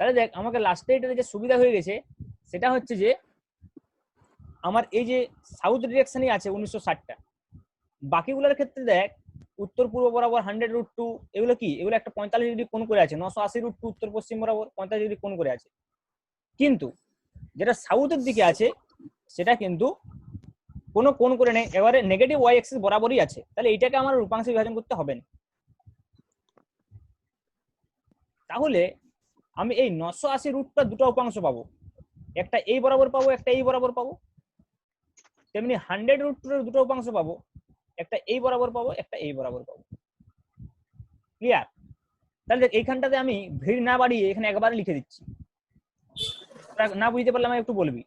তাহলে দেখ আমাকে লাস্টে এটা যে সুবিধা হয়ে গেছে সেটা হচ্ছে যে আমার এই যে সাউথ ডিরেকশনই আছে 1960টা, বাকিগুলোর ক্ষেত্রে দেখ উত্তর পূর্ব বরাবর 100√2 এগুলো কি, এগুলো একটা 45 ডিগ্রি কোণ করে আছে, 980√2 উত্তর পশ্চিম বরাবর 45 ডিগ্রি কোণ করে আছে। কিন্তু যেটা সাউথের দিকে আছে সেটা কিন্তু কোনো কোণ করে নেই, এবারে নেগেটিভ ওয়াই অ্যাক্সিস বরাবরই আছে। তাহলে এইটাকে আমার রূপাংশে বিভাজন করতে হবে না। তাহলে আমি এই 980√টা দুটো উপাংশ পাবো, একটা এই বরাবর পাবো, একটা এই বরাবর পাবো। তেমনি 100√2 দুটো উপাংশ পাবো, একটা এই বরাবর পাবো, একটা এই বরাবর পাবো। ক্লিয়ার? তাহলে এইখানটাতে আমি ভিড় না বাড়িয়ে এখানে একবারে লিখে দিচ্ছি, না বুঝতে পারলে আমি একটু বলবি।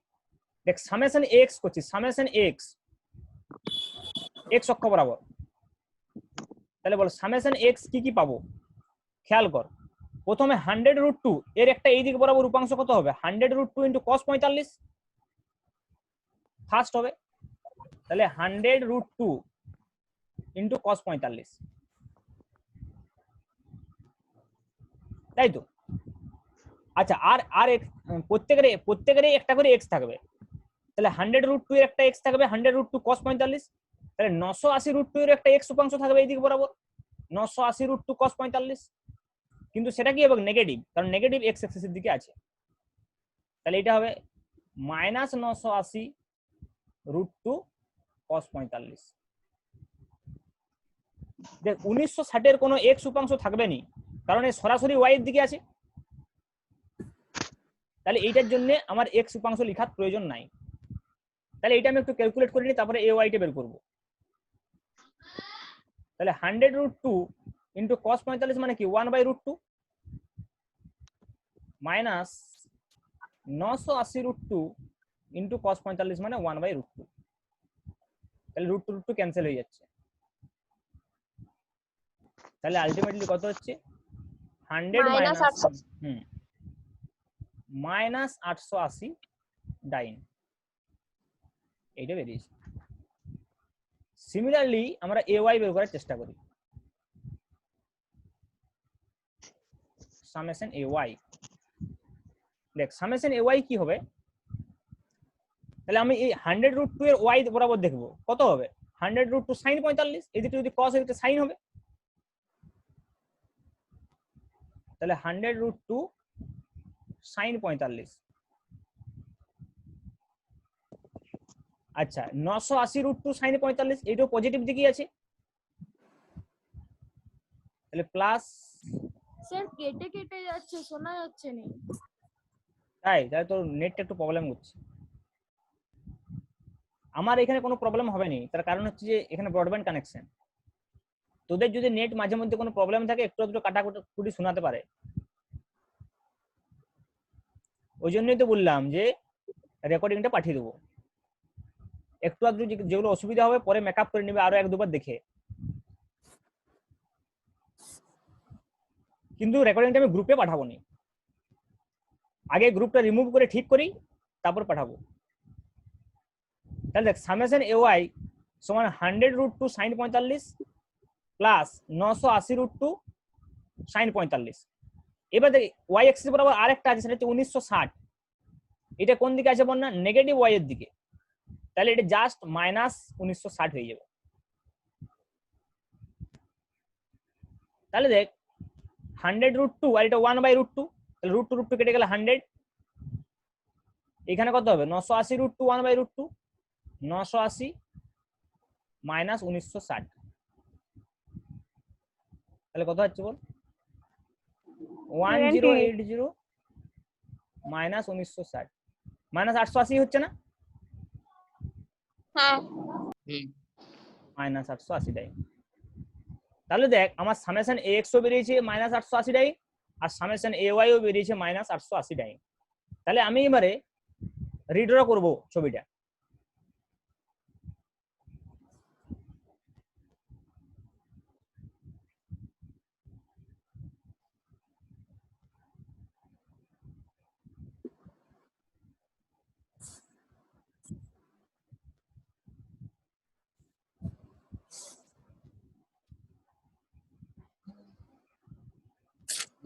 দেখ সামেশন এক্স করছি, সামেশন এক্স এক্স অক্ষ বরাবর। তাহলে বল সামেশন এক্স কি কি পাবো, খেয়াল কর। প্রথমে 100√2 এর একটা এই দিক বরাবর উপাংশ কত হবে, 100√2 ইন্টু cos 45 ফার্স্ট হবে। তাহলে 100√2 ইন্টু cos 45, তাই তো? আচ্ছা, আর আর প্রত্যেকেরই একটা করে এক্স থাকবে। তাহলে 100√2 এর একটা এক্স থাকবে, 100√2 cos 45। তাহলে 980√2 এর একটা এক্স উপাংশ থাকবে এই দিক বরাবর, 980√2 cos 45। কিন্তু সেটা কি হবে, নেগেটিভ, কারণ নেগেটিভ এক্স অ্যাক্সিসের দিকে আছে। তাহলে এটা হবে -980√2 cos 45। দেখ 1960 এর কোনো এক্স উপাংশ থাকবে না, কারণ এই সরাসরি ওয়াই এর দিকে আছে। তাহলে এইটার জন্য আমার এক্স উপাংশ লেখার প্রয়োজন নাই। তাহলে এটা আমি একটু ক্যালকুলেট করে নিই, তারপরে এ ওয়াইটা বের করবো। তাহলে 100√2 ইন্টু cos 45 মানে কি 1/√2 মাইনাস 980√2 ইন্টু cos 45 মানে 1/√2। তাহলে √2 ক্যান্সেল হয়ে যাচ্ছে। তাহলে আলটিমেটলি কত হচ্ছে, 100 মাইনাস 880 ডাইন, এইটা বেরিয়েছে। সিমিলারলি আমরা এ ওয়াই বের করার চেষ্টা করি। সামেশন এ ওয়াই, দেখ সামেশন এ ওয়াই কি হবে, তাহলে আমি এই 100√2 এর ওয়াই বরাবর দেখবো কত হবে, 100√2 sin 45, এদিকে যদি cos এদিকে sin হবে। তাহলে 100√2 sin 45। আচ্ছা 980√2 sin 45 এইটাও পজিটিভ দিকেই আছে, তাহলে প্লাস। স্যার কেটে কেটে যাচ্ছে, শোনা যাচ্ছে না। তাহলে তোর নেটটা একটু প্রবলেম হচ্ছে। আমার এখানে কোনো প্রবলেম হবে না, তার কারণ হচ্ছে যে এখানে ব্রডব্যান্ড কানেকশন। তোদের যদি নেট মাঝে মধ্যে কোনো প্রবলেম থাকে একটু একটু কাটাকুটি শোনাতে পারে, ওই জন্যই তো বললাম যে রেকর্ডিংটা পাঠিয়ে দেবো। একটু আধটু যেগুলো অসুবিধা হবে পরে মেকআপ করে নেবে আরো এক দুবার দেখে, কিন্তু রেকর্ডিংটা আমি গ্রুপে পাঠাবো না, আগে গ্রুপটা রিমুভ করে ঠিক করি তারপর পাঠাবো। তাহলে দেখ সামেশন এ ওয়াই সমান 100√2 sin 45 প্লাস 980√2 sin 45। এবার দেখ ওয়াই অ্যাক্সিস বরাবর আরেকটা আছে, সেটা হচ্ছে 1960। এটা কোন দিকে আছে বল না, নেগেটিভ ওয়াই এর দিকে। তাহলে এটা জাস্ট মাইনাস 1960 হয়ে যাবে। তাহলে দেখ 100√2 আর এটা 1/√2, তাহলে √2 কেটে গেলে 100। এখানে কত হবে, 980√2 1/√2, 980 মাইনাস 1960। তাহলে কত হচ্ছে বল, 1080 মাইনাস 1960 মাইনাস 880 হচ্ছে না? হ্যাঁ মাইনাস 880 ডাই। তাহলে দেখ আমার সামেশন এ এক্স ও বেরিয়েছে minus 880 die, R summation A Y ও বেরিয়েছে মাইনাস 880 ডাই। তাহলে আমি এবারে রিড্র করব ছবিটা।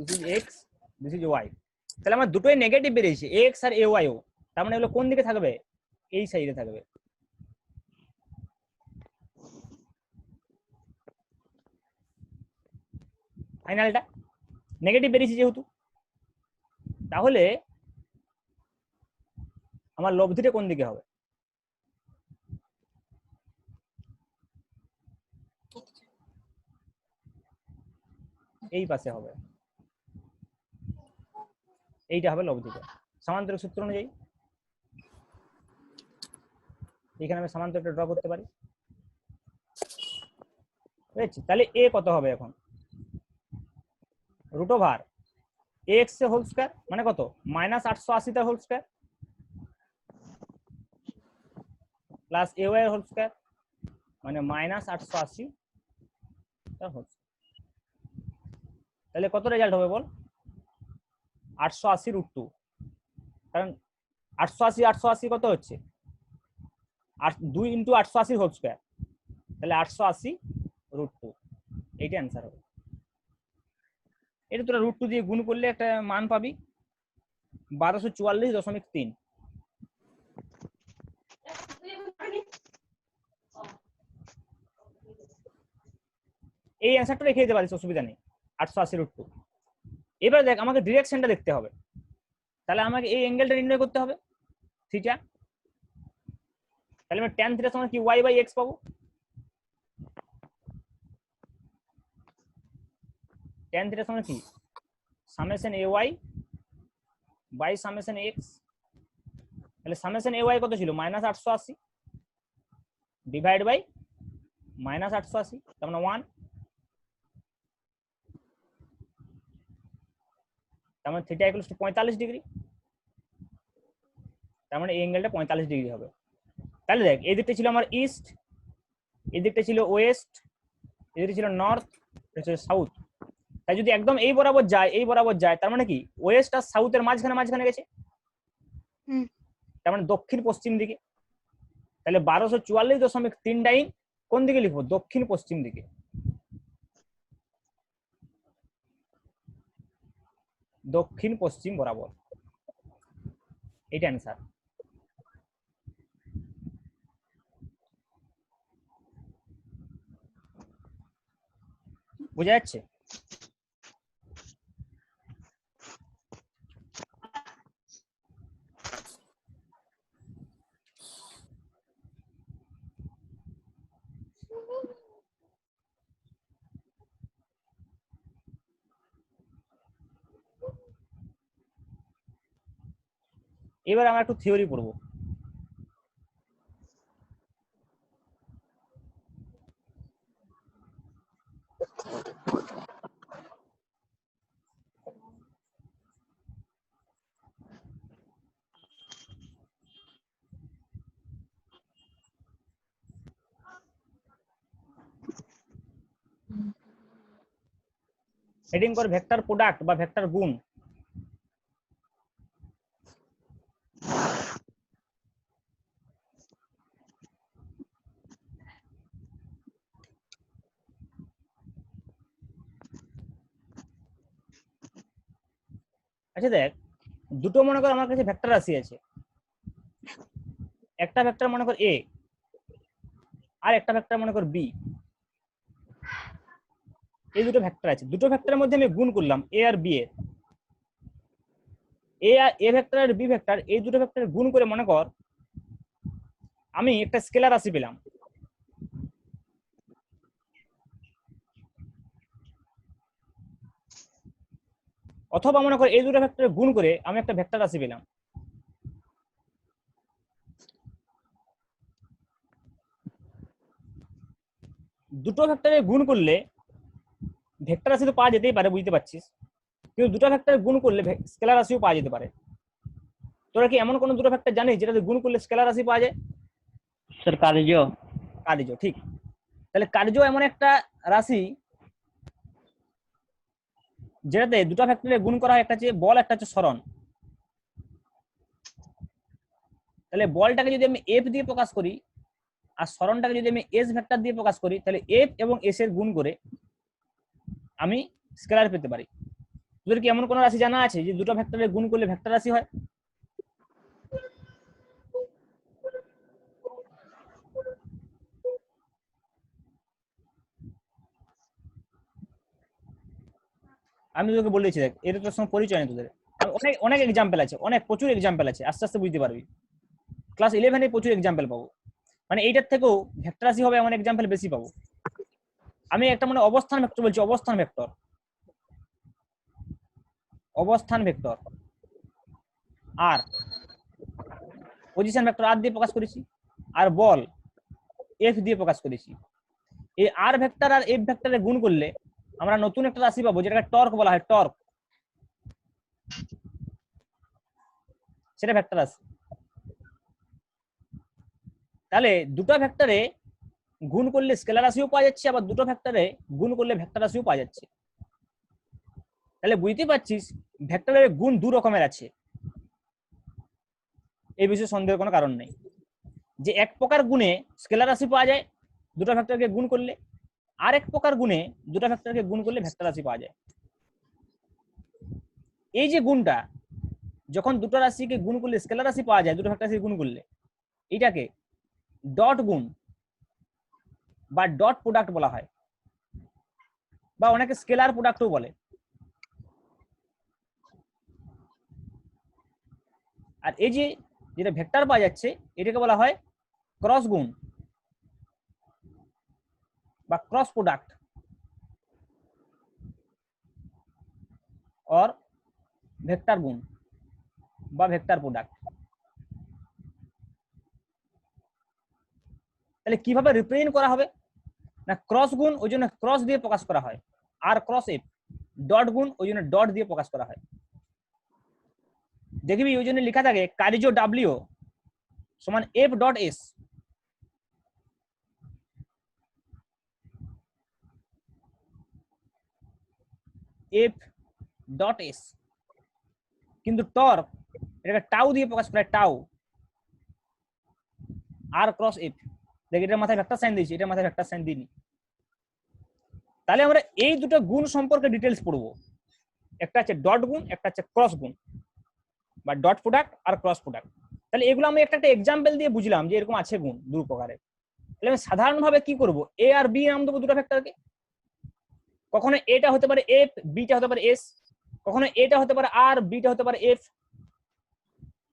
This is x, this is y. তাহলে আমার দুটোই নেগেটিভ বেরিয়েছে, এক্স আর এ ওয়াইও। তার মানে এগুলো কোন দিকে থাকবে? এই সাইডে থাকবে। ফাইনালটা নেগেটিভ বেরিয়েছে যেহেতু, তাহলে আমার লব্ধিটা কোন দিকে হবে? এই পাশে হবে, এইটা হবে লব্ধিটা। সমান্তরাল সূত্র অনুযায়ী এখানে আমি সমান্তরালটা ড্র করতে পারি, বুঝেছি? তাহলে এ কত হবে এখন? Root over X whole square মানে কত? মাইনাস 880 তার whole square plus A Y whole square মানে মাইনাস 880 তার হোল স্কয়ার। তাহলে কত রেজাল্ট হবে বল? 880 রুট 2, কারণ 880 880 কত হচ্ছে? 2 ইন্টু 880 হোল স্কয়ার, তাহলে 880 রুট 2, এইটা অ্যান্সার হবে। এটা তোরা রুট 2 দিয়ে গুণ করলে একটা মান পাবি 1244.3। এই অ্যান্সারটা রেখে দিতে পারিস, অসুবিধা নেই, 880 রুট 2। এবার দেখ আমাকে ডিরেকশনটা দেখতে হবে, তাহলে আমাকে এই অ্যাঙ্গেলটা নির্ণয় করতে হবে থিটা। তাহলে আমি tan থিটা সমান কি y বাই x পাবো। tan থিটা সমান কি summation A Y by summation X. তাহলে সামেশন এ ওয়াই কত ছিল? মাইনাস 880 ডিভাইড বাই মাইনাস 880, তার মানে 1, তার মানে থিটা ইকুয়ালস টু 45 ডিগ্রি। তার মানে এই অ্যাঙ্গেলটা 45 ডিগ্রি হবে। তাহলে দেখ এই দিকটা ছিল আমার ইস্ট, এই দিকটা ছিল ওয়েস্ট, এই দিকটা ছিল নর্থ, এটা ছিল সাউথ। তাই যদি একদম এই বরাবর যায়, এই বরাবর যায়, তার মানে কি ওয়েস্ট আর সাউথের মাঝখানে গেছে, তার মানে দক্ষিণ পশ্চিম দিকে। তাহলে 1244.3 কোন দিকে লিখবো? দক্ষিণ পশ্চিম দিকে। দক্ষিণ পশ্চিম বরাবর, এটা অ্যান্সার। বোঝা যাচ্ছে? এবার আমরা একটু থিওরি পড়বো। হেডিং কর ভেক্টর প্রোডাক্ট বা ভেক্টর গুণ। আচ্ছা দেখ, দুটো মনে কর আমার কাছে ভেক্টর রাশি আছে, একটা ভেক্টর মনে কর এ আর একটা ভেক্টর মনে কর বি। এই দুটো ভেক্টর আছে, দুটো ভেক্টরের মধ্যে আমি গুণ করলাম এ আর বি এর, এ ভেক্টর আর বি ভেক্টর, এই দুটো ভেক্টর গুণ করে মনে কর আমি একটা স্কেলার রাশি পেলাম। অথবা মনে কর এই দুটো ভেক্টর গুণ করে আমি একটা ভেক্টর রাশি পেলাম। দুটো ভেক্টরে গুণ করলে ভেক্টর রাশি তো পাওয়া যেতেই পারে, বুঝতে পারছিস, কিন্তু দুটো ভেক্টর গুণ করলে স্কেলার রাশিও পাওয়া যেতে পারে। তোরা কি এমন কোন দুটো ভেক্টর জানিস যেটাতে গুণ করলে স্কেলার রাশি পাওয়া যায়? স্যার কার্য। কার্য, ঠিক। তাহলে কার্য এমন একটা রাশি যেটাতে দুটো ভেক্টরে গুণ করা হয়, একটা হচ্ছে বল, একটা হচ্ছে সরণ। তাহলে বলটাকে যদি আমি এফ দিয়ে প্রকাশ করি আর সরণটাকে যদি আমি এস ভেক্টর দিয়ে প্রকাশ করি, তাহলে এফ এবং এস এর গুণ করে আমি স্কেলার পেতে পারি। তোদের কি এমন কোন রাশি জানা আছে যে দুটো ভেক্টরের গুণ করলে ভেক্টর রাশি হয়? আমি তোকে বলেছি, দেখ এর তোর সঙ্গে পরিচয় নেই তোদের। অনেক অনেক এক্সাম্পল আছে, অনেক প্রচুর এক্সাম্পল আছে, আস্তে আস্তে বুঝতে পারবি। ক্লাস 11 প্রচুর এক্সাম্পল পাবো, মানে এইটার থেকেও ভেক্টর রাশি হবে এমন এক্সাম্পল বেশি পাবো। আমি একটা মানে অবস্থান ভেক্টর বলছি, অবস্থান ভেক্টর, অবস্থান ভেক্টর আর পজিশন ভেক্টর আর দিয়ে প্রকাশ করেছি, আর বল এফ দিয়ে প্রকাশ করেছি। এই আর ভেক্টর আর এফ ভেক্টরে গুণ করলে আমরা নতুন একটা রাশি পাবো যেটাকে টর্ক বলা হয়, টর্ক, সেটা ভেক্টর রাশি। তাহলে দুটো ভেক্টরে গুণ করলে স্কেলার রাশিও পাওয়া যাচ্ছে, আবার দুটো ভেক্টরে গুণ করলে ভেক্টর রাশিও পাওয়া যাচ্ছে। তাহলে বুঝতে পারছিস ভেক্টরের গুণ দু রকমের আছে, এই বিষয়ে সন্দেহের কোনো কারণ নেই। যে এক প্রকার গুণে স্কেলার রাশি পাওয়া যায় দুটো ভেক্টরকে গুণ করলে, আর এক প্রকার গুণে দুটো ভেক্টরকে গুণ করলে ভেক্টর রাশি পাওয়া যায়। এই যে গুণটা, যখন দুটো রাশিকে গুণ করলে স্কেলার রাশি পাওয়া যায় দুটো ভেক্টর রাশি গুণ করলে, এটাকে ডট গুণ বা ডট প্রোডাক্ট বলা হয়, বা অনেকে স্কেলার প্রোডাক্টও বলে। আর এই যে যেটা ভেক্টর পাওয়া যাচ্ছে এটাকে বলা হয় ক্রস গুণ বা ক্রস প্রোডাক্ট और ভেক্টর গুণ বা ভেক্টর প্রোডাক্ট। তাহলে কিভাবে রিপ্রেজেন্ট করা হবে না, ক্রস গুণ ওই জন্য ক্রস দিয়ে প্রকাশ করা হয়, আর ক্রস এফ, ডট গুণ ওই জন্য ডট দিয়ে প্রকাশ করা হয়। দেখবি ওই জন্য লেখা থাকে কার্য ডাব্লিউ সমান F dot S, F dot S, কিন্তু টর্ক এটাকে টাউ দিয়ে প্রকাশ করা হয়, টাউ, আর ক্রস এফ। দেখ এটার মাথায় ভেক্টর সাইন দিয়েছি, এটার মাথায় ভেক্টর সাইন দিইনি। তাহলে আমরা এই দুটো গুণ সম্পর্কে ডিটেলস পড়বো, একটা আছে ডট গুণ, একটা আছে ক্রস গুণ বা ডট প্রোডাক্ট আর ক্রস প্রোডাক্ট। তাহলে এগুলো আমি একটা একটা এক্সাম্পল দিয়ে বুঝলাম যে এরকম আছে গুণ দু প্রকারের। তাহলে আমি সাধারণভাবে কি করব, এ আর বি নাম দেবো দুটো ভেক্টরকে। কখনো এটা হতে পারে এফ, বিটা হতে পারে এস, কখনো এটা হতে পারে আর, বিটা হতে পারে এফ।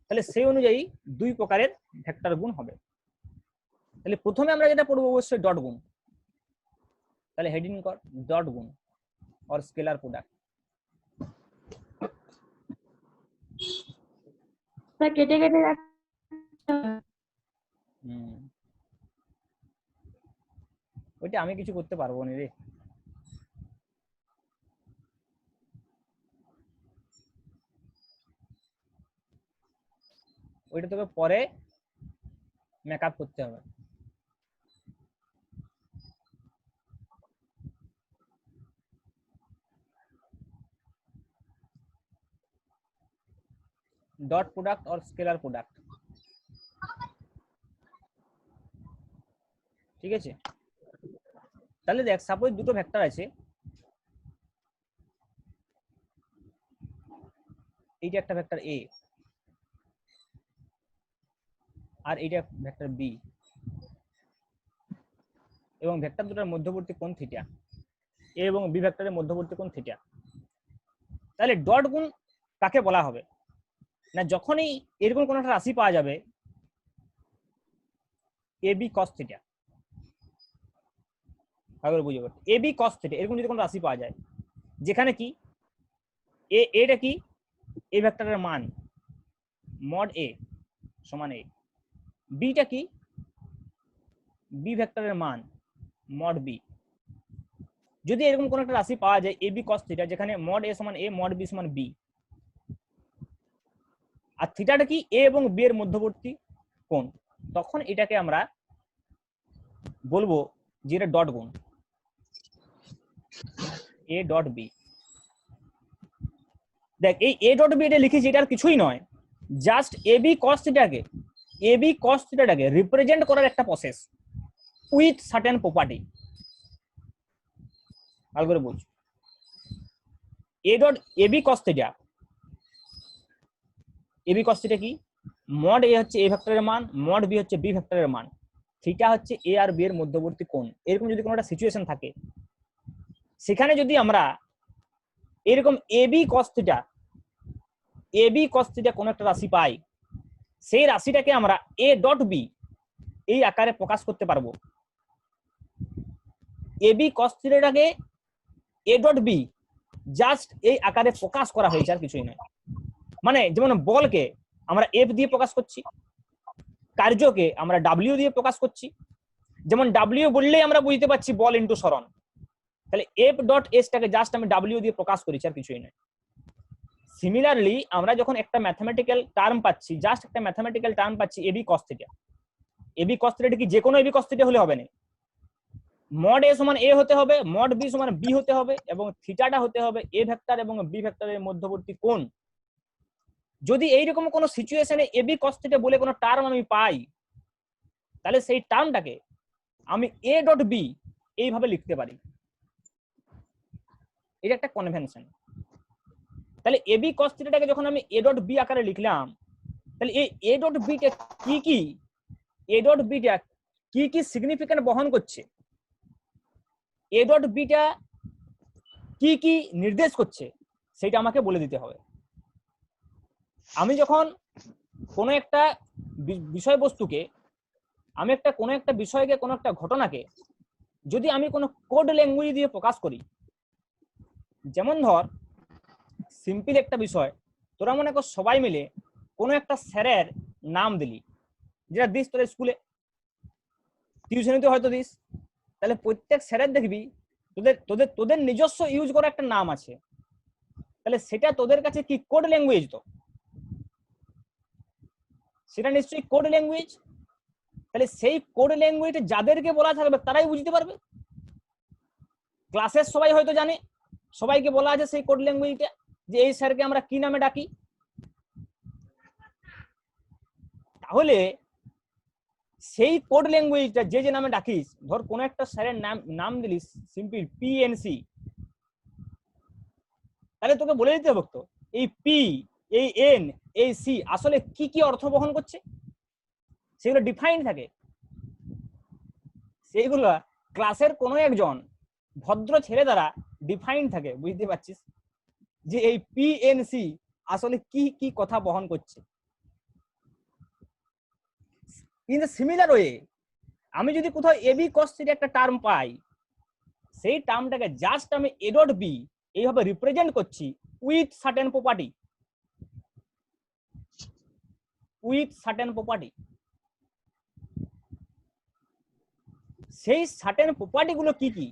তাহলে সেই অনুযায়ী দুই প্রকারের ভেক্টর গুণ হবে। তাহলে প্রথমে আমরা যেটা পড়বো অবশ্যই ডট গুণ। তাহলে হেডিং কর ডট গুণ और স্কেলার প্রোডাক্ট। কেটে কেটে যাচ্ছে। ওইটা আমি কিছু করতে পারবো না রে। ওইটা তোকে পরে মেকআপ করতে হবে। डॉट प्रोडक्ट और स्केलर प्रोडक्ट, ঠিক আছে। তাহলে দেখ সাপোজ দুটো ভেক্টর আছে, এইটা একটা ভেক্টর এ আর এইটা ভেক্টর বি, এবং ভেক্টর দুটোর মধ্যবর্তী কোণ থিটা, এ এবং বি ভেক্টরের মধ্যবর্তী কোণ থিটা। তাহলে ডট গুণ কাকে বলা হবে না, যখনই এরকম কোন একটা রাশি পাওয়া যাবে এ বি কস থিটা, তাহলে বুঝবে এ বি কস থিটা, এরকম যদি কোনো রাশি পাওয়া যায় যেখানে কি এটা কি এ ভেক্টরের মান মড এ সমান এ, বিটা কি বি ভেক্টরের মান মড বি। যদি এরকম কোন একটা রাশি পাওয়া যায় এ বি কস থিটা যেখানে মড এ সমান এ মড বি সমান বি, আর থিটাটা কি এ এবং বি এর মধ্যবর্তী কোণ, তখন এটাকে আমরা বলবো যে এটা ডট গুণ এ ডট বি। দেখ এই এ ডট বি এটা লিখেছি, এটা আর কিছুই নয়, জাস্ট এ বি কস থিটাটাকে রিপ্রেজেন্ট করার একটা প্রসেস উইথ সার্টেন প্রপার্টি। ভালো করে বুঝ, A dot AB cos theta, AB cos theta কি, মড এ হচ্ছে এ ভেক্টরের মান, মড বি হচ্ছে বি ভেক্টরের মান, থিটা হচ্ছে এ আর বি এর মধ্যবর্তী কোণ। এরকম যদি কোনো একটা সিচুয়েশন থাকে, সেখানে যদি আমরা এরকম AB cos theta, AB cos theta কোনো একটা রাশি পাই, সেই রাশিটাকে আমরা এ ডট বি এই আকারে প্রকাশ করতে পারবো। এবি কস থিটাটাকে এ ডট বি জাস্ট এই আকারে প্রকাশ করা হয়েছে, আর কিছুই নয়। মানে যেমন বলকে আমরা এফ দিয়ে প্রকাশ করছি, কার্যকে আমরা ডাব্লিউ দিয়ে প্রকাশ করছি। যেমন ডাব্লিউ বললেই আমরা বুঝতে পারছি বল ইন্টু সরণ, তাহলে এফ ডট এস টাকে জাস্ট আমি ডাব্লিউ দিয়ে প্রকাশ করেছি, আর কিছুই নয়। সিমিলারলি আমরা যখন একটা ম্যাথমেটিক্যাল টার্ম পাচ্ছি, জাস্ট একটা ম্যাথমেটিক্যাল টার্ম পাচ্ছি AB cos theta, AB cos theta কি যে কোনো এবি কস থিটা হলে হবে না, মড এ সমান এ হতে হবে, মড বি সমান বি হতে হবে, এবং থিটাটা হতে হবে এ ভেক্টর এবং বি ভেক্টরের মধ্যবর্তী কোণ। যদি এইরকম কোনো সিচুয়েশনে এবি কস থিটা বলে কোনো টার্ম আমি পাই, তাহলে সেই টার্মটাকে আমি এ ডট বি এইভাবে লিখতে পারি। এটা একটা কনভেনশন। তাহলে এবি কস থিটাটাকে যখন আমি এ ডট বি আকারে লিখলাম, তাহলে এই এ ডট বিটা কি এ ডট বিটা কি সিগনিফিকেন্ট বহন করছে, এ ডট বিটা কি নির্দেশ করছে, সেটা আমাকে বলে দিতে হবে। আমি যখন কোনো একটা বিষয়বস্তুকে, আমি কোনো একটা বিষয়কে, কোনো একটা ঘটনাকে যদি আমি কোনো কোড ল্যাঙ্গুয়েজ দিয়ে প্রকাশ করি, যেমন ধর সিম্পল একটা বিষয়, তোরা মনে কর সবাই মিলে কোনো একটা স্যারের নাম দিলি, যেটা দিস তোর স্কুলে, টিউশনিতে হয়তো দিস, তাহলে প্রত্যেক স্যারের দেখবি তোদের তোদের তোদের নিজস্ব ইউজ করা একটা নাম আছে, তাহলে সেটা তোদের কাছে কি কোড ল্যাঙ্গুয়েজ? তো সেটা নিশ্চয়ই কোড ল্যাঙ্গুয়েজ। তাহলে সেই কোড ল্যাঙ্গুয়েজ যাদেরকে বলা থাকবে তারাই বুঝতে পারবে। ক্লাসের সবাই হয়তো জানে, সবাইকে বলা আছে সেই কোড ল্যাঙ্গুয়েজটা, যে এই স্যারকে আমরা কি নামে ডাকি। তাহলে সেই কোড ল্যাঙ্গুয়েজটা যে নামে ডাকিস, ধর কোন একটা স্যারের নাম দিলিস সিম্পল পিএনসি, তাহলে তোকে বলে দিতে হবে তো এই পি, এই এন, এই সি আসলে কি অর্থ বহন করছে, সেগুলো ডিফাইন থাকে। সেইগুলো ক্লাসের কোনো একজন ভদ্র ছেলে দ্বারা ডিফাইন থাকে, বুঝতে পারছিস, যে এই পিএনসি আসলে কি কথা বহন করছে। ইন দ্য সিমিলার ওয়ে, আমি যদি কোথাও এবি কস থিটা একটা টার্ম পাই, সেই টার্মটাকে জাস্ট আমি এ ডট বি এইভাবে রিপ্রেজেন্ট করছি with certain property, with certain property. সেই সার্টেন প্রপার্টি গুলো কি,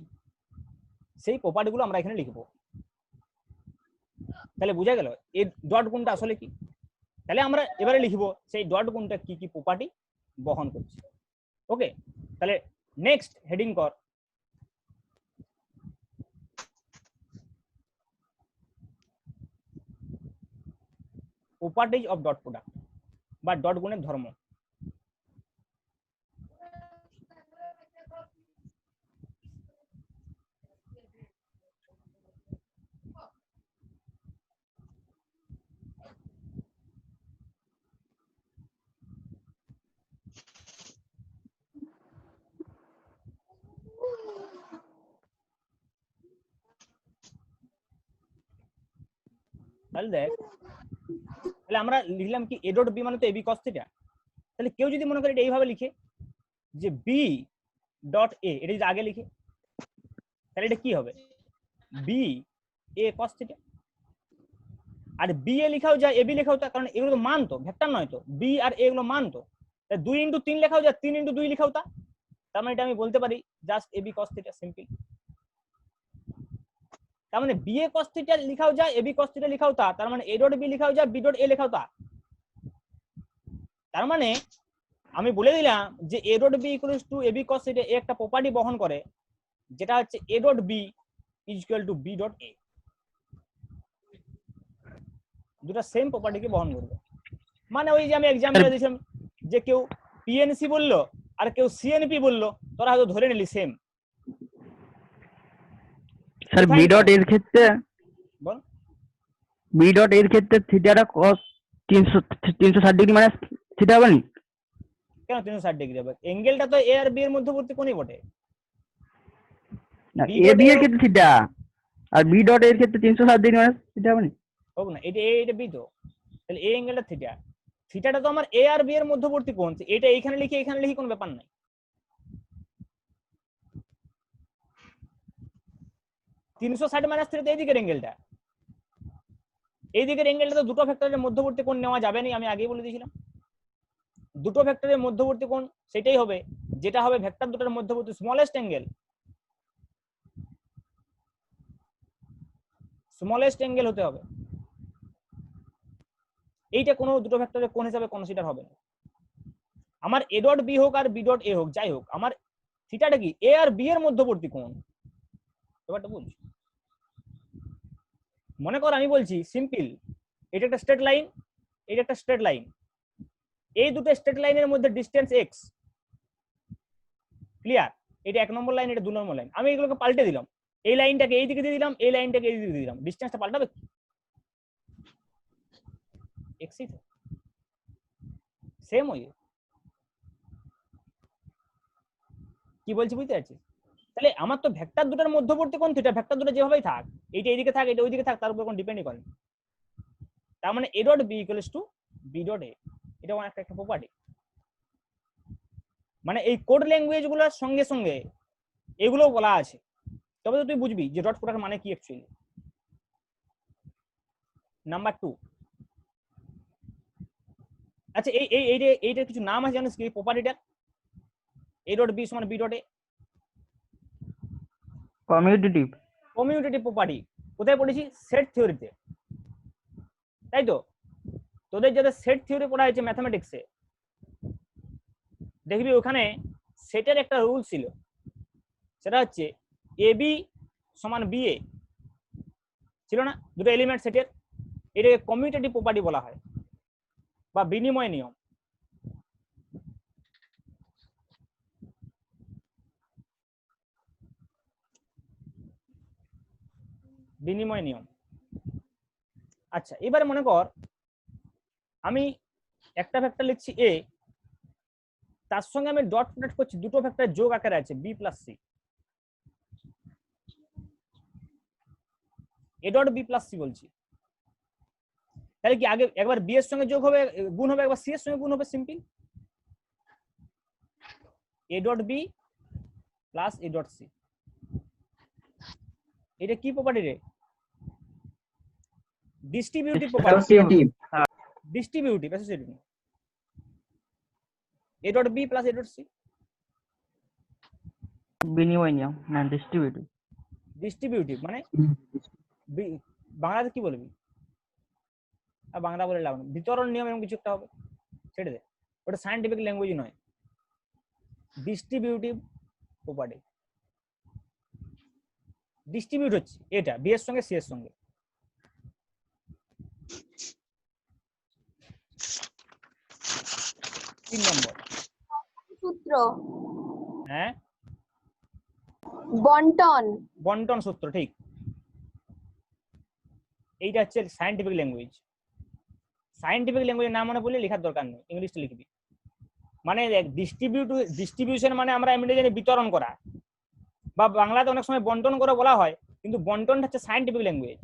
সেই প্রপার্টি গুলো আমরা এখানে লিখবো। তাহলে বোঝা গেল এই ডট গুণটা আসলে কি। তাহলে আমরা এবারে লিখবো সেই ডট গুণটা কি প্রপার্টি বহন করছে। ওকে, তাহলে নেক্সট হেডিং কর প্রপার্টিজ অফ ডট প্রোডাক্ট বা ডট গুণের ধর্ম। তাহলে দেখ, তাহলে আমরা লিখলাম কি এ ডট বি মানে তো এবি কস থিটা। তাহলে কেউ যদি মনে করে এটা এইভাবে লিখে যে বি ডট এ, এটা যদি আগে লিখে, তাহলে এটা কি হবে B A cos theta. R B A লেখাও যায়, এবি লেখাও যায়, কারণ এগুলো তো মান, তো ভেক্টর নয়, তো বি আর এ এগুলো মান, তো 2 ইন্টু 3 লেখাও যায়, 3 ইন্টু 2 লেখাও তা। তার মানে এটা আমি বলতে পারি just AB cos theta, simple. তার মানে বি এ কস থিটা লেখাও যায়, এবি কস থিটা লেখাও তা, তার মানে এ ডট বি লেখাও যায়, বি ডট এ লেখাও তা। তার মানে আমি বলে দিলাম যে A dot B equals to AB cos theta একটা প্রপার্টি বহন করে, যেটা হচ্ছে A dot B is equal to B dot A. দুটো সেম প্রপার্টিকে বহন করবে। মানে ওই যে আমি एग्जांपल দিয়েছিলাম যে কেউ পিএনসি বললো আর কেউ সিএনপি বললো, তোরা হয়তো ধরে নিলি সেম। স্যার বি ডট এর ক্ষেত্রে বল বি ডট এর ক্ষেত্রে থিটাটা 360 ডিগ্রি মানে থিটা হবে না? কেন 360 ডিগ্রি হবে? অ্যাঙ্গেলটা তো এ আর বি এর মধ্যবর্তী কোণই বটে। না, B A dot B A এর ক্ষেত্রে থিটা, আর বি ডট এর ক্ষেত্রে 360 ডিগ্রি মানে থিটা হবে না? হোক না, এটা এ এটা বি তো, তাহলে এই অ্যাঙ্গেলটা থিটা। থিটাটা তো আমার এ আর বি এর মধ্যবর্তী কোণ, এটা এইখানে লিখি এখানে লিখি কোনো ব্যাপার নাই। 360 মাইনাস থ্রি এই দিকের অ্যাঙ্গেলটা, এই দিকের অ্যাঙ্গেলটা তো দুটো ভেক্টরের মধ্যবর্তী কোণ নেওয়া যাবে না, আমি আগেই বলে দিয়েছিলাম। দুটো ভেক্টরের মধ্যবর্তী কোণ সেটাই হবে যেটা হবে ভেক্টর দুটোর মধ্যবর্তী স্মলেস্ট অ্যাঙ্গেল। স্মলেস্ট অ্যাঙ্গেল হতে হবে। এইটা কোনো দুটো ভেক্টরের কোণ হিসাবে কনসিডার হবে না। আমার এ ডট বি হোক আর বি ডট এ হোক, যাই হোক, আমার থিটাটা কি এ আর বি এর মধ্যবর্তী কোণ। ব্যাপারটা বলছি, মনে কর আমি বলছি সিম্পল, এটা একটা স্ট্রেট লাইন, এটা একটা স্ট্রেট লাইন, এই দুটো স্ট্রেট লাইনের মধ্যে ডিসটেন্স এক্স, ক্লিয়ার? এটা 1 নম্বর লাইন, এটা 2 নম্বর লাইন। আমি এগুলোকে পাল্টে দিলাম, এই লাইনটাকে এই দিকে দিয়ে দিলাম, এই লাইনটাকে এই দিকে দিয়ে দিলাম, ডিসটেন্সটা পাল্টাবে কি? এক্সই তো, সেম ওই। কি বলছি বুঝতে পারছিস? তাহলে আমার তো ভেক্টর দুটোর মধ্যবর্তী কোণ থিটা, ভেক্টর দুটো যেভাবেই থাক, এইটা এইদিকে থাক এটা ওইদিকে থাক, তার উপর কোনো ডিপেন্ডই করে না। তার মানে A dot B equals to B dot A, এটা একটা প্রপার্টি। মানে এই কোড ল্যাঙ্গুয়েজ গুলোর সঙ্গে সঙ্গে এগুলোও বলা আছে, তবে তো তুই বুঝবি যে ডট প্রোডাক্ট মানে কি অ্যাকচুয়ালি। নাম্বার 2, আচ্ছা এই এই এইটার কিছু নাম আছে জানিস কি প্রপার্টিটার? এ ডট বি সমান B dot A, commutative. Commutative property. কোথায় পড়েছি? সেট থিওরিতে, তাই তো? তোদের যাদের সেট থিওরি পড়া হয়েছে ম্যাথমেটিক্সে, দেখবি ওখানে সেটের একটা রুল ছিল, সেটা হচ্ছে এ বি সমান বি এ, ছিল না? দুটো এলিমেন্ট সেটের, এটাকে কমিউটেটিভ প্রপার্টি বলা হয় বা বিনিময় নিয়ম। বিনিময় নিয়ম। আচ্ছা এবারে মনে কর আমি একটা ভেক্টর লিখছি এ, তার সঙ্গে আমি ডট প্রোডাক্ট করছি, দুটো ভেক্টর যোগ আকারে আছে B plus C, A dot B plus C বলছি। তাহলে কি আগে একবার বি এর সঙ্গে যোগ হবে গুণ হবে, একবার সি এর সঙ্গে গুণ হবে, simple. A dot B plus A dot C, এটা কি প্রপার্টি রে? Distributive property. Distributive associative. A dot B plus A dot C, বিনিময় নিয়ম না ডিস্ট্রিবিউটিভ। ডিস্ট্রিবিউটিভ মানে বাংলাতে কি বলবি? আর বাংলা বলে লাভ না, বিতরণ নিয়ম এরকম কিছু একটা হবে, ছেড়ে দে, ওটা সায়েন্টিফিক ল্যাঙ্গুয়েজ নয়। ডিস্ট্রিবিউটিভ প্রপার্টি, ডিস্ট্রিবিউট হচ্ছে এটা বি এর সঙ্গে সি এর সঙ্গে। তিন নম্বর সূত্র, হ্যাঁ, বন্টন। বন্টন সূত্র, ঠিক। এইটা হচ্ছে সায়েন্টিফিক ল্যাঙ্গুয়েজ। সায়েন্টিফিক ল্যাঙ্গুয়েজ না মনে পড়লে লেখার দরকার নেই, ইংলিশটা লিখবি। মানে ডিস্ট্রিবিউশন মানে আমরা এমনি জানি বিতরণ করা, বা বাংলাতে অনেক সময় বন্টন করে বলা হয়, কিন্তু বন্টনটা হচ্ছে সায়েন্টিফিক ল্যাঙ্গুয়েজ,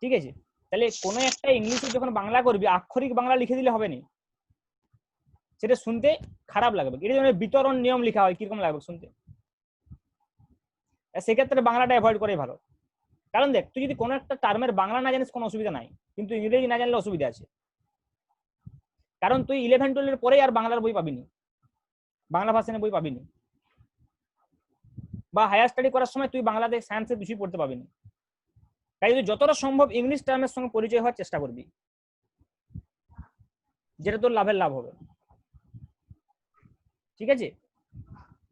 ঠিক আছে? তাহলে কোনো একটা ইংলিশে যখন বাংলা করবি আক্ষরিক বাংলা লিখে দিলে হবে না, সেটা শুনতে খারাপ লাগবে। এটা যেমন বিতরণ নিয়ম লেখা হয়, কিরকম লাগবে শুনতে? সেক্ষেত্রে বাংলাটা অ্যাভয়েড করাই ভালো। কারণ দেখ, তুই যদি কোনো একটা টার্মের বাংলা না জানিস কোনো অসুবিধা নাই, কিন্তু ইংরেজি না জানলে অসুবিধা আছে। কারণ তুই 11-12 পরেই আর বাংলার বই পাবিনি, বাংলা ভার্সনের বই পাবিনি, বা হায়ার স্টাডি করার সময় তুই বাংলাতে সায়েন্সের কিছুই পড়তে পাবিনি। তাই তুই যতটা সম্ভব ইংলিশ টার্মের সঙ্গে পরিচয় হওয়ার চেষ্টা করবি, যেটা তোর লাভের লাভ হবে, ঠিক আছে?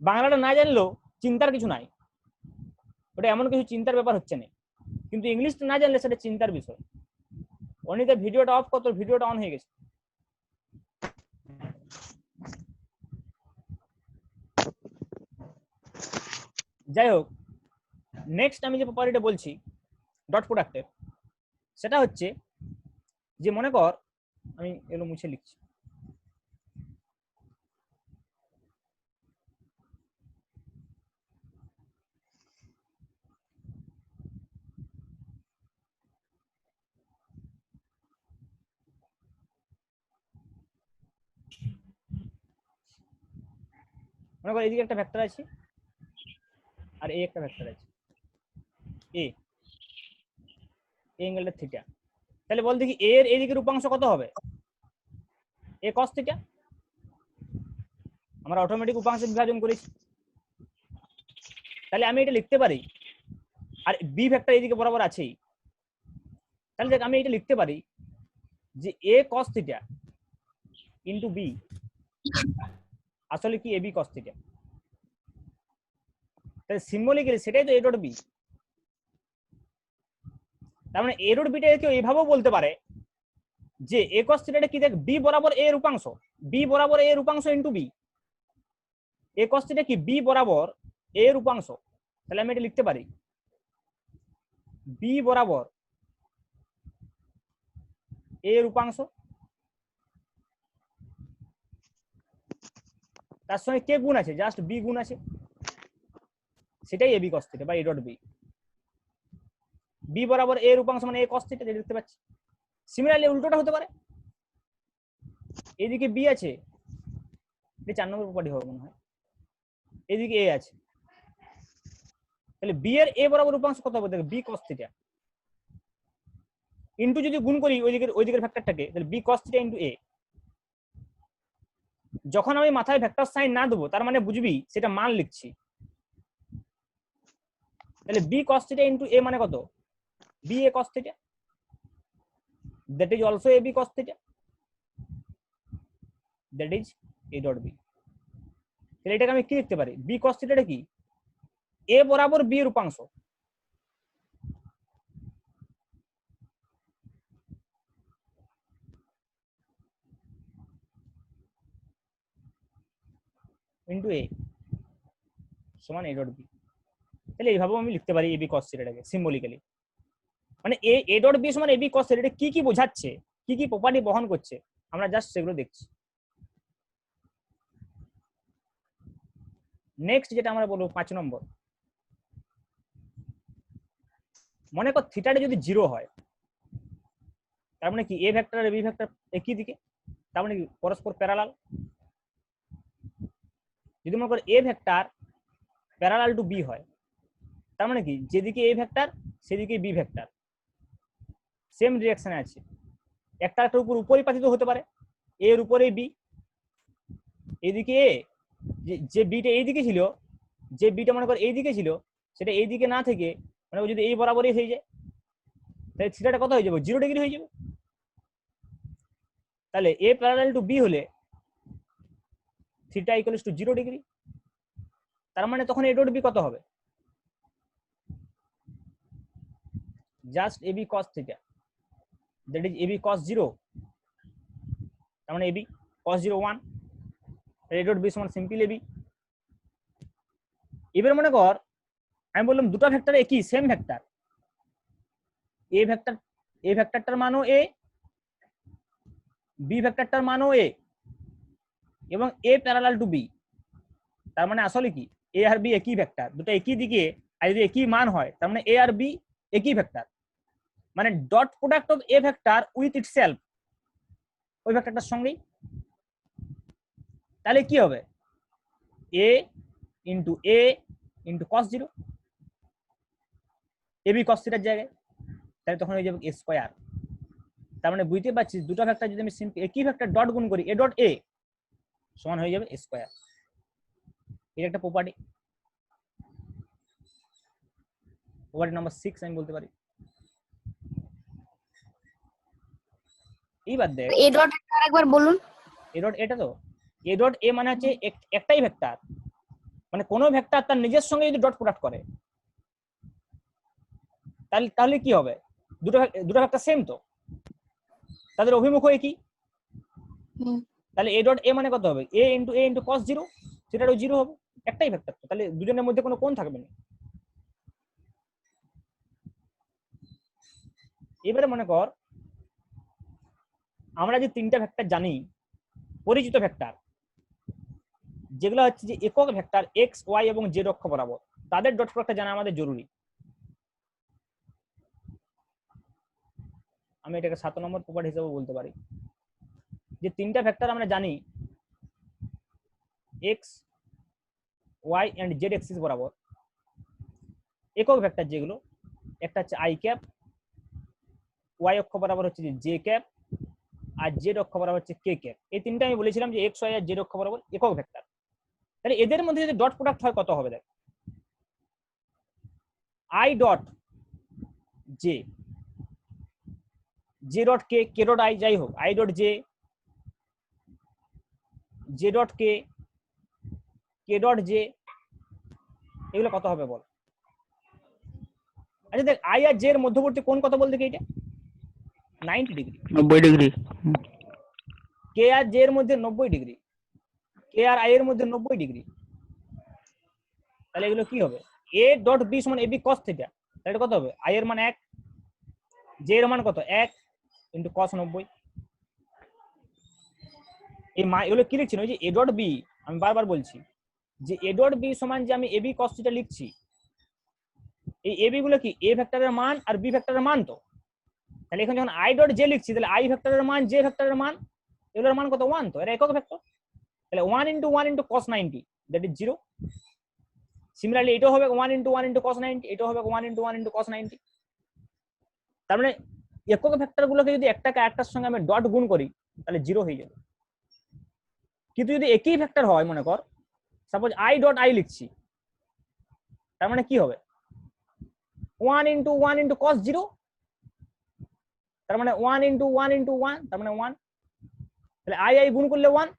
বাংলাটা না জানলেও চিন্তার কিছু নাই, ওটা এমন কিছু চিন্তার ব্যাপার হচ্ছে না, কিন্তু ইংলিশটা না জানলে সেটা চিন্তার বিষয়। অনিতে ভিডিওটা অফ কর, তোর ভিডিওটা অন হয়ে গেছে। যাই হোক, নেক্সট আমি যে প্রপার্টিটা বলছি, ডট প্রোডাক্টের, সেটা হচ্ছে যে মনে কর আমি এগুলো মুছে লিখছি, মনে কর এইদিকে একটা ভেক্টর আছে আর এই একটা ভেক্টর আছে এ অ্যাঙ্গেলটা থিটা, তাহলে বল দেখি এর এইদিকের উপাংশ কত হবে? এ cos থিটা। আমরা অটোমেটিক উপাংশ বিভাজন করেছি, তাহলে আমি এটা লিখতে পারি, আর বি ভেক্টর এইদিকে বরাবর আছেই, তাহলে দেখ আমি এটা লিখতে পারি যে এ cos থিটা ইন্টু বি আসলে কি এ বি cos থিটা। তাহলে সিম্বলিক্যালি সেটাই তো এ ডট বি। তার মানে এ ডট বিটা কেউ এইভাবেও বলতে পারে যে এ cos থিটাটা কি, দেখ বি বরাবর এর উপাংশ, বি বরাবর এর উপাংশ into B, A cos theta কি বি বরাবর এর উপাংশ, তাহলে আমি এটা লিখতে পারি বি বরাবর এর উপাংশ তার সঙ্গে কে গুণ আছে, জাস্ট বি গুণ আছে, সেটাই এবি cos থিটা বা এ ডট বি। বি বরাবর এর উপাংশ মানে এ cos থিটা, যেটা দেখতে পাচ্ছি। সিমিলারলি উল্টোটা হতে পারে, এইদিকে বি আছে, এটা 4 নম্বর প্রপার্টি হবে মনে হয়, এইদিকে এ আছে, তাহলে বি এর এ বরাবর উপাংশ কত হবে, দেখ বি cos থিটা ইন্টু যদি গুণ করি ওইদিকের ভেক্টরটাকে, তাহলে বি cos থিটা ইন্টু এ। যখন আমি মাথায় ভেক্টর সাইন না দেবো তার মানে বুঝবি সেটা মান লিখছি, তাহলে B cos theta into A মানে কত, B A cos theta, that is also ab cos theta, that is a dot b। তাহলে এটাকে আমি কি লিখতে পারি, b cos theta টা কি a বরাবর b এর উপাংশ ইনটু a সমান a ডট b। তাহলে এইভাবেও আমি লিখতে পারি ab cos theta টাকে সিম্বলিক্যালি, মানে a ডট b সমান ab cos theta, এটা কি কি বোঝাচ্ছে, কি কি প্রপার্টি বহন করছে আমরা জাস্ট সেগুলো দেখছি। নেক্সট যেটা আমরা বলবো 5 নম্বর, মনে কর থিটাটা যদি 0 হয় তার মানে কি এ ভেক্টর আর বি ভেক্টর একই দিকে, তার মানে কি পরস্পর প্যারালাল। যদি মনে কর A vector parallel to B হয় তার মানে কি যেদিকে এ ভেক্টর সেদিকে বি ভেক্টর সেম ডিরেকশনে আছে, একটা উপরে পাতিত হতে পারে, এর উপরে বি, এইদিকে এ, যে বিটা এইদিকে ছিল, যে বিটা মনে কর এইদিকে ছিল সেটা এইদিকে না থেকে মানে যদি এই বরাবরই হয়ে যায় তাহলে থিটাটা কত হয়ে যাবে, 0 ডিগ্রি হয়ে যাবে। তাহলে এ প্যারালাল টু বি হলে থিটা ইকুয়ালস টু 0 ডিগ্রি, তার মানে তখন এ ডট বি কত হবে, just AB cos theta, that is AB cos 0, তার মানে AB cos 0 1, A dot B সমান সিম্পল এবি। এবার মনে কর আমি বললাম দুটো ভেক্টর একই সেম ভেক্টর, এ ভেক্টরটার মানও এ, বি ভেক্টরটার মানও এ, এবং এ প্যারালাল টু বি, তার মানে আসলে কি এ আর বি একই ভেক্টর, দুটো একই দিকে আর যদি একই মান হয় তার মানে এ আর বি একই ভেক্টর, মানে dot product of A vector with itself ওই ভেক্টরটার সঙ্গেই। তাহলে কি হবে এ ইন্টু cos 0 এবি cos থিটার জায়গায়, তাহলে তখন হয়ে যাবে এ স্কয়ার। তার মানে বুঝতে পারছিস দুটো ভেক্টর যদি আমি একই ভেক্টর ডট গুণ করি এ ডট এ সমান হয়ে যাবে স্কয়ার। এটা একটা প্রপার্টি, প্রপার্টি নাম্বার 6 আমি বলতে পারি। এইবার দেখ এ ডট আরেকবার বলুন। এ ডট এটা তো এ ডট এ মানে হচ্ছে একটাই ভেক্টর, মানে কোনো ভেক্টর তার নিজের সঙ্গে যদি ডট প্রোডাক্ট করে তাহলে কি হবে, দুটো ভেক্টর সেম তো, তাদের অভিমুখ একই, তাহলে এ ডট এ মানে কত হবে এ ইন্টু cos 0, সেটারও 0 হবে, একটাই ভেক্টর তো, তাহলে দুজনের মধ্যে কোনো কোণ থাকবে না। এবারে মনে কর আমরা যে তিনটা ভেক্টর জানি পরিচিত ভেক্টর, যেগুলো হচ্ছে যে একক ভেক্টর এক্স ওয়াই এবং জেড অক্ষ বরাবর, তাদের ডট প্রোডাক্টটা জানা আমাদের জরুরি। আমি এটাকে 7 নম্বর প্রপার্টি হিসেবে বলতে পারি যে তিনটা ভেক্টর আমরা জানি X Y and Z axis বরাবর একক ভেক্টর, যেগুলো একটা হচ্ছে আই ক্যাপ, ওয়াই অক্ষ বরাবর হচ্ছে যে জে ক্যাপ, আর জেড অক্ষ বরাবর হচ্ছে কে ক্যাপ। এই তিনটা আমি বলেছিলাম যে এক্স ওয়াই আর জেড অক্ষ বরাবর একক ভেক্টর। তাহলে এদের মধ্যে যদি ডট প্রোডাক্ট হয় কত হবে দেখ, I dot J, J dot K, K dot I, যাই হোক, I dot J, J dot K, K dot J, এগুলো কত হবে বল? আচ্ছা দেখ, আই আর জে এর মধ্যবর্তী কোণ কত বল দেখি, এটা 90 ডিগ্রি। 90 ডিগ্রি। কে আর জে এর মধ্যে 90 ডিগ্রি, কে আর আই এর মধ্যে 90 ডিগ্রি। তাহলে এগুলো কি হবে? এ ডট বি সমান এবি কস থিটা। তাহলে এটা কত হবে? আই এর মান 1, জে এর মান কত 1 ইনটু কস 90। এই এগুলো কি লিখছি না, ওই যে এ ডট বি, আমি বারবার বলছি যে এ ডট বি সমান যে আমি এবি কস থিটা লিখছি, এই এবি গুলো কি এ ভেক্টরের মান আর বি ভেক্টরের মান। তো তাহলে এখানে যখন আই ডট জে লিখছি, তাহলে আই ভেক্টরের মান জে ভেক্টরের মান, এগুলোর মান কত 1। তো এটা একক ভেক্টর। তাহলে 1 into 1 into cos 90, that is 0। Similarly এটাও হবে 1 ইনটু 1 ইনটু cos 90, এটাও হবে 1 ইনটু 1 ইনটু cos 90। তার মানে একক ভেক্টর গুলোকে যদি একটাকে আরেকটার সঙ্গে আমি ডট গুণ করি তাহলে 0 হয়ে যাবে। কিন্তু যদি একই ভেক্টর হয়, মনে কর সাপোজ আই ডট আই লিখছি, তার মানে কি হবে 1 ইনটু 1 ইনটু cos 0, তার মানে 1 ইনটু 1 ইনটু 1, তার মানে 1। তাহলে আই আই গুণ করলে 1,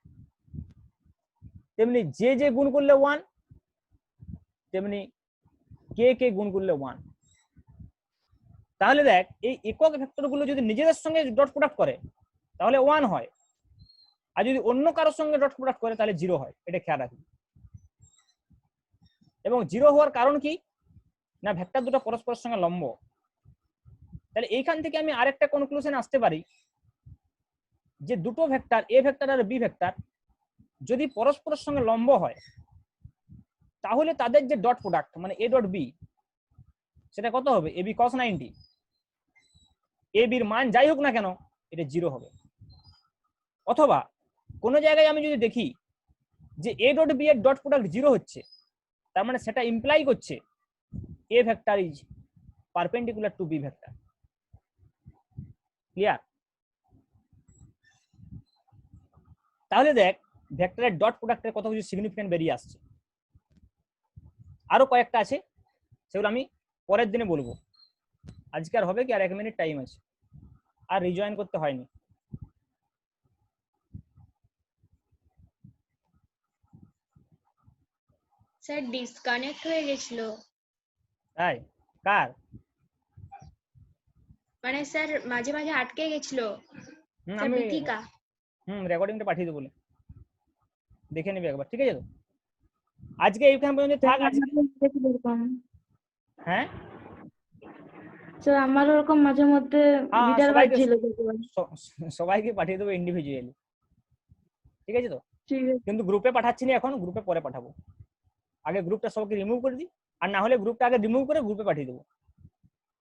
তেমনি জে জে গুণ করলে 1, তেমনি কে কে গুণ করলে 1। তাহলে দেখ, এই একক ভেক্টর গুলো যদি নিজেদের সঙ্গে ডট প্রোডাক্ট করে তাহলে 1 হয়, আর যদি অন্য কারোর সঙ্গে ডট প্রোডাক্ট করে তাহলে 0 হয়। এটা খেয়াল রাখবি। এবং 0 হওয়ার কারণ কি না, ভেক্টর দুটো পরস্পরের সঙ্গে লম্ব। তাহলে এইখান থেকে আমি আরেকটা কনক্লুশন আসতে পারি যে দুটো ভেক্টর এ ভেক্টর আর বি ভেক্টর যদি পরস্পরের সঙ্গে লম্ব হয়, তাহলে তাদের যে ডট প্রোডাক্ট মানে এ ডট বি, সেটা কত হবে? AB cos 90। এ বির মান যাই হোক না কেন এটা 0 হবে। অথবা কোন জায়গায় আমি যদি দেখি যে এ ডট বি এর ডট প্রোডাক্ট 0 হচ্ছে, তার মানে সেটা ইমপ্লাই করছে A vector is perpendicular to B vector. Clear? তাহলে দেখ, ভেক্টরের ডট প্রোডাক্টের কত কিছু সিগনিফিকেন্ট বেরিয়ে আসছে। আরো কয়েকটা আছে, সেগুলো আমি পরের দিনে বলবো। আজকে আর হবে কি, আর 1 মিনিট টাইম আছে, আর রিজয়েন করতে হয়নি। স্যার ডিসকানেক্ট হয়ে গেছিল, তাই? কার? মানে স্যার মাঝে মাঝে আটকে গেছিল। স্যার আমি বিথিকা। রেকর্ডিংটা পাঠিয়ে দেবো, বলে দেখে নিবি একবার, ঠিক আছে? তো আজকে এইখান পর্যন্ত থাক। আজকে হ্যাঁ স্যার আমার ওরকম মাঝে মধ্যে হ্যাঁ, গিটার সবাইকে বাজছিল। সবাইকে পাঠিয়ে দেবো ইন্ডিভিজুয়ালি, ঠিক আছে? তো ঠিক আছে। কিন্তু গ্রুপে পাঠাচ্ছি না এখন, গ্রুপে পরে পাঠাবো। আগে গ্রুপটা সবাইকে রিমুভ করে দিই, আর না হলে গ্রুপটা আগে রিমুভ করে গ্রুপে পাঠিয়ে দেবো।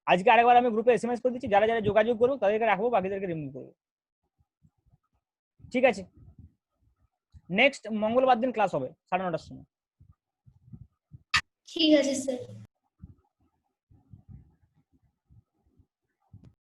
আজকে আরেকবার আমি গ্রুপে এসএমএস করে দিচ্ছি, যারা যারা যোগাযোগ করবো তাদেরকে রাখবো, বাকিদেরকে রিমুভ করবো, ঠিক আছে? নেক্সট মঙ্গলবার দিন ক্লাস হবে 9:30টার সময়। ঠিক আছে স্যার।